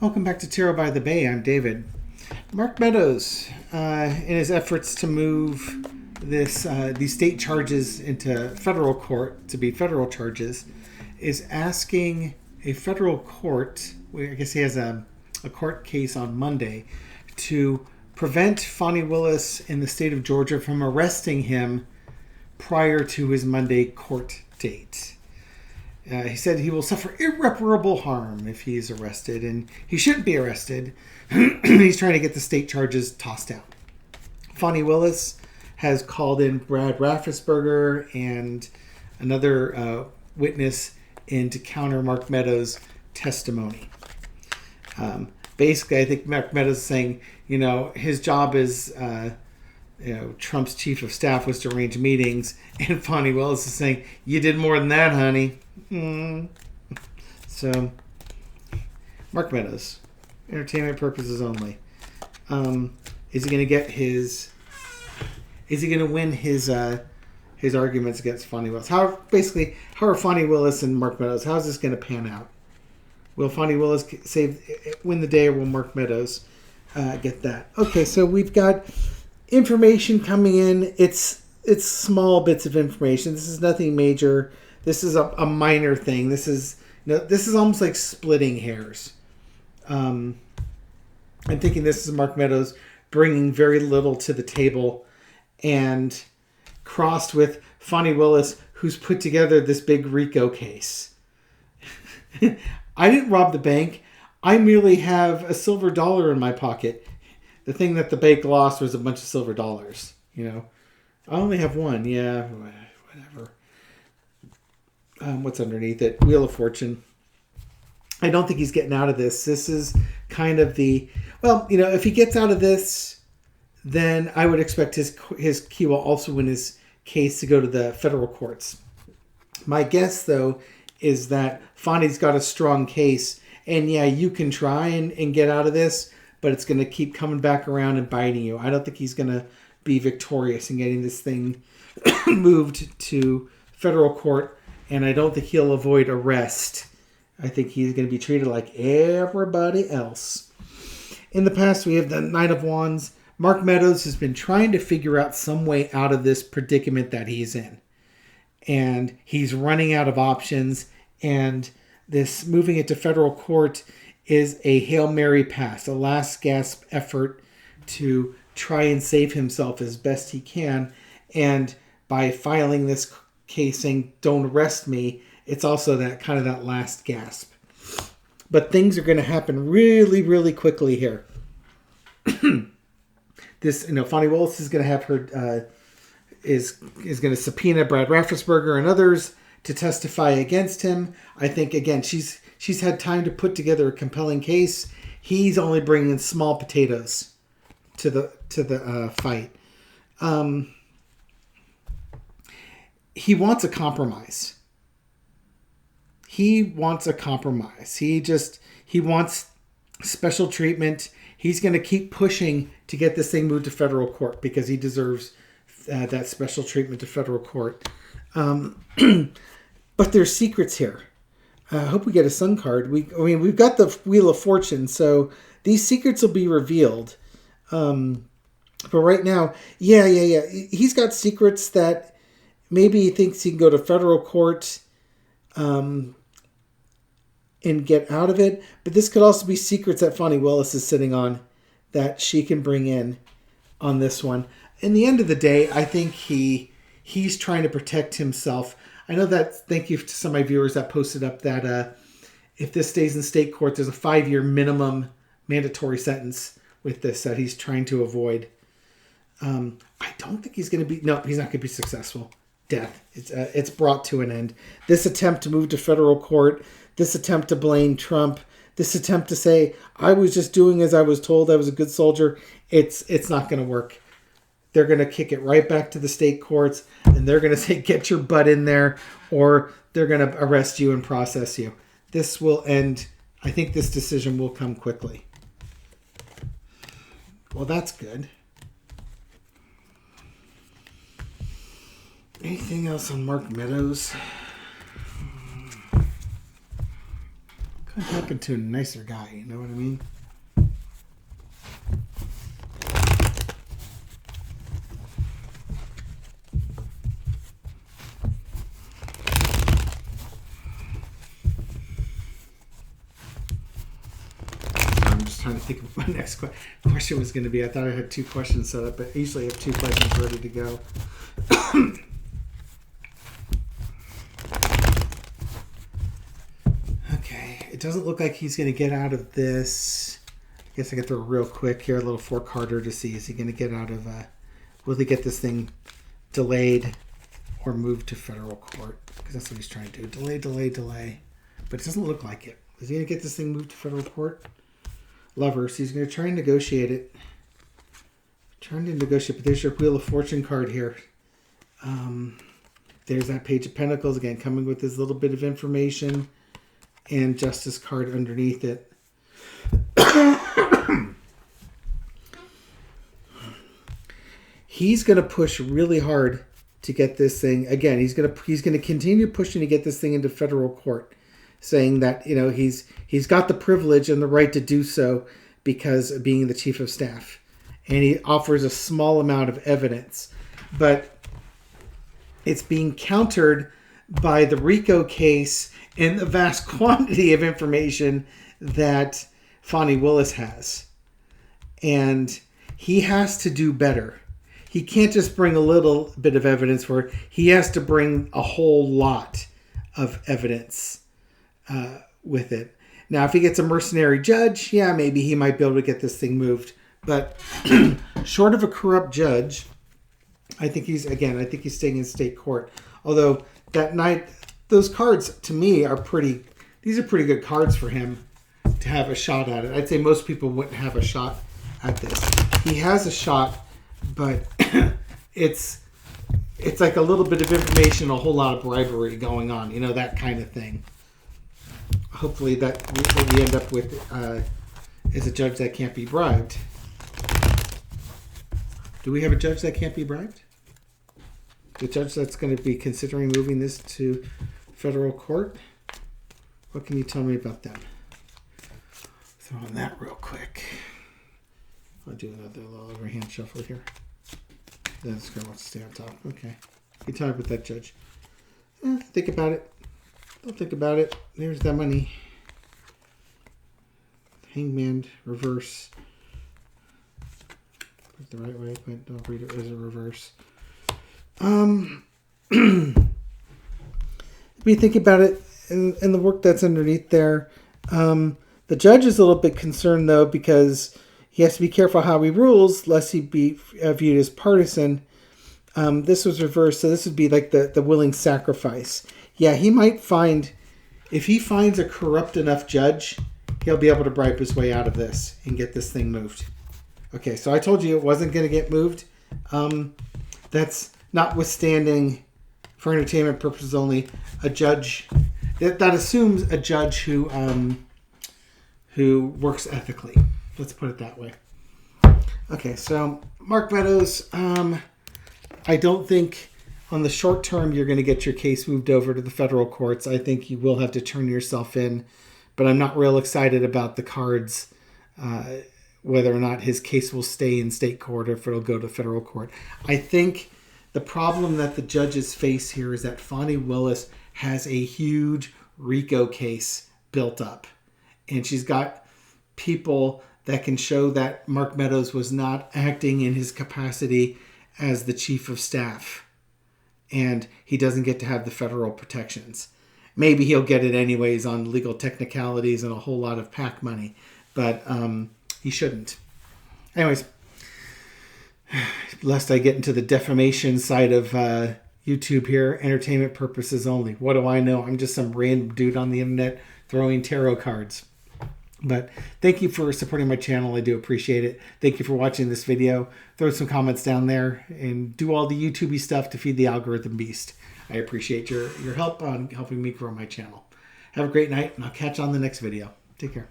Welcome back to Tarot by the Bay. I'm David. Mark Meadows, in his efforts to move these state charges into federal court to be federal charges, is asking a federal court, I guess he has a court case on Monday, to prevent Fonnie Willis in the state of Georgia from arresting him prior to his Monday court date. He said he will suffer irreparable harm if he is arrested, and he shouldn't be arrested. He's trying to get the state charges tossed out. Fonnie Willis has called in Brad Raffensperger and another witness in to counter Mark Meadows' testimony. Basically, I think Mark Meadows is saying, his job is, Trump's chief of staff was to arrange meetings, and Fonnie Willis is saying, you did more than that, honey. So, Mark Meadows, entertainment purposes only. Is he going to get his? Is he going to win his arguments against Fonnie Willis? How are Fonnie Willis and Mark Meadows? How is this going to pan out? Will Fonnie Willis win the day, or will Mark Meadows get that? Okay, so we've got information coming in. It's small bits of information. This is nothing major. This is a minor thing. This is almost like splitting hairs. I'm thinking this is Mark Meadows bringing very little to the table, and crossed with Fonnie Willis, who's put together this big RICO case. I didn't rob the bank. I merely have a silver dollar in my pocket. The thing that the bank lost was a bunch of silver dollars. I only have one. Yeah, whatever. What's underneath it? Wheel of Fortune. I don't think he's getting out of this. This is kind of if he gets out of this, then I would expect he will also win his case to go to the federal courts. My guess, though, is that Fonnie's got a strong case, and yeah, you can try and get out of this, but it's going to keep coming back around and biting you. I don't think he's going to be victorious in getting this thing moved to federal court, and I don't think he'll avoid arrest. I think he's going to be treated like everybody else. In the past, we have the Knight of Wands. Mark Meadows has been trying to figure out some way out of this predicament that he's in. And he's running out of options, and this moving it to federal court is a Hail Mary pass, a last gasp effort to try and save himself as best he can. And by filing this case saying, don't arrest me, it's also that last gasp. But things are going to happen really, really quickly here. Fonnie Willis is going to have her, is going to subpoena Brad Raffensperger and others to testify against him. I think, again, she's had time to put together a compelling case. He's only bringing small potatoes to the fight. He wants a compromise. He wants special treatment. He's going to keep pushing to get this thing moved to federal court because he deserves that special treatment to federal court. But there's secrets here. I hope we get a Sun card. We've got the Wheel of Fortune, so these secrets will be revealed. But right now, yeah. He's got secrets that maybe he thinks he can go to federal court and get out of it. But this could also be secrets that Fonnie Willis is sitting on that she can bring in on this one. In the end of the day, I think he's trying to protect himself. I know that, thank you to some of my viewers that posted up that if this stays in state court, there's a 5-year minimum mandatory sentence with this that he's trying to avoid. I don't think he's going to be, no, he's not going to be successful. Death. It's brought to an end. This attempt to move to federal court, this attempt to blame Trump, this attempt to say, I was just doing as I was told, I was a good soldier, it's not going to work. They're going to kick it right back to the state courts, and they're going to say, get your butt in there, or they're going to arrest you and process you. This will end. I think this decision will come quickly. Well, that's good. Anything else on Mark Meadows? Couldn't talking to a nicer guy, you know what I mean? I'm just trying to think of what my next question was going to be. I thought I had 2 questions set up, but I usually have 2 questions ready to go. Okay, it doesn't look like he's going to get out of this. I guess I get through real quick here, a little 4-carder to see, is he going to get out of, will he get this thing delayed or moved to federal court? Because that's what he's trying to do. Delay. But it doesn't look like it. Is he going to get this thing moved to federal court? Lovers, he's going to try and negotiate it. Trying to negotiate, but there's your Wheel of Fortune card here. There's that Page of Pentacles again, coming with this little bit of information and Justice card underneath it. He's going to push really hard to get this thing. Again, he's going to continue pushing to get this thing into federal court, saying that, you know, he's got the privilege and the right to do so because of being the chief of staff. And he offers a small amount of evidence, but it's being countered by the RICO case and the vast quantity of information that Fani Willis has. And he has to do better. He can't just bring a little bit of evidence for it. He has to bring a whole lot of evidence with it. Now, if he gets a mercenary judge, yeah, maybe he might be able to get this thing moved. But short of a corrupt judge, I think he's staying in state court. Although that night, those cards to me are these are pretty good cards for him to have a shot at it. I'd say most people wouldn't have a shot at this. He has a shot, but it's like a little bit of information, a whole lot of bribery going on, you know, that kind of thing. Hopefully that what we end up with is a judge that can't be bribed. Do we have a judge that can't be bribed? The judge that's going to be considering moving this to federal court? What can you tell me about them? Throw on that real quick. I'll do another little overhand shuffle here. This guy wants to stay on top. Okay. You tell me about that judge. Think about it. Don't think about it. There's that money. Hangman, reverse. Put it the right way, but don't read it as a reverse. Be thinking about it and the work that's underneath there. The judge is a little bit concerned though, because he has to be careful how he rules, lest he be viewed as partisan. This was reversed, so this would be like the willing sacrifice. Yeah, he might find, if he finds a corrupt enough judge, he'll be able to bribe his way out of this and get this thing moved. Okay, so I told you it wasn't going to get moved. That's notwithstanding, for entertainment purposes only, a judge that assumes a judge who works ethically. Let's put it that way. Okay, so Mark Meadows, I don't think on the short term you're going to get your case moved over to the federal courts. I think you will have to turn yourself in, but I'm not real excited about the cards, whether or not his case will stay in state court or if it'll go to federal court. I think the problem that the judges face here is that Fani Willis has a huge RICO case built up, and she's got people that can show that Mark Meadows was not acting in his capacity as the chief of staff, and he doesn't get to have the federal protections. Maybe he'll get it anyways on legal technicalities and a whole lot of PAC money, but he shouldn't. Anyways, lest I get into the defamation side of YouTube here, entertainment purposes only. What do I know? I'm just some random dude on the internet throwing tarot cards. But thank you for supporting my channel. I do appreciate it. Thank you for watching this video. Throw some comments down there and do all the YouTubey stuff to feed the algorithm beast. I appreciate your help on helping me grow my channel. Have a great night, and I'll catch you on the next video. Take care.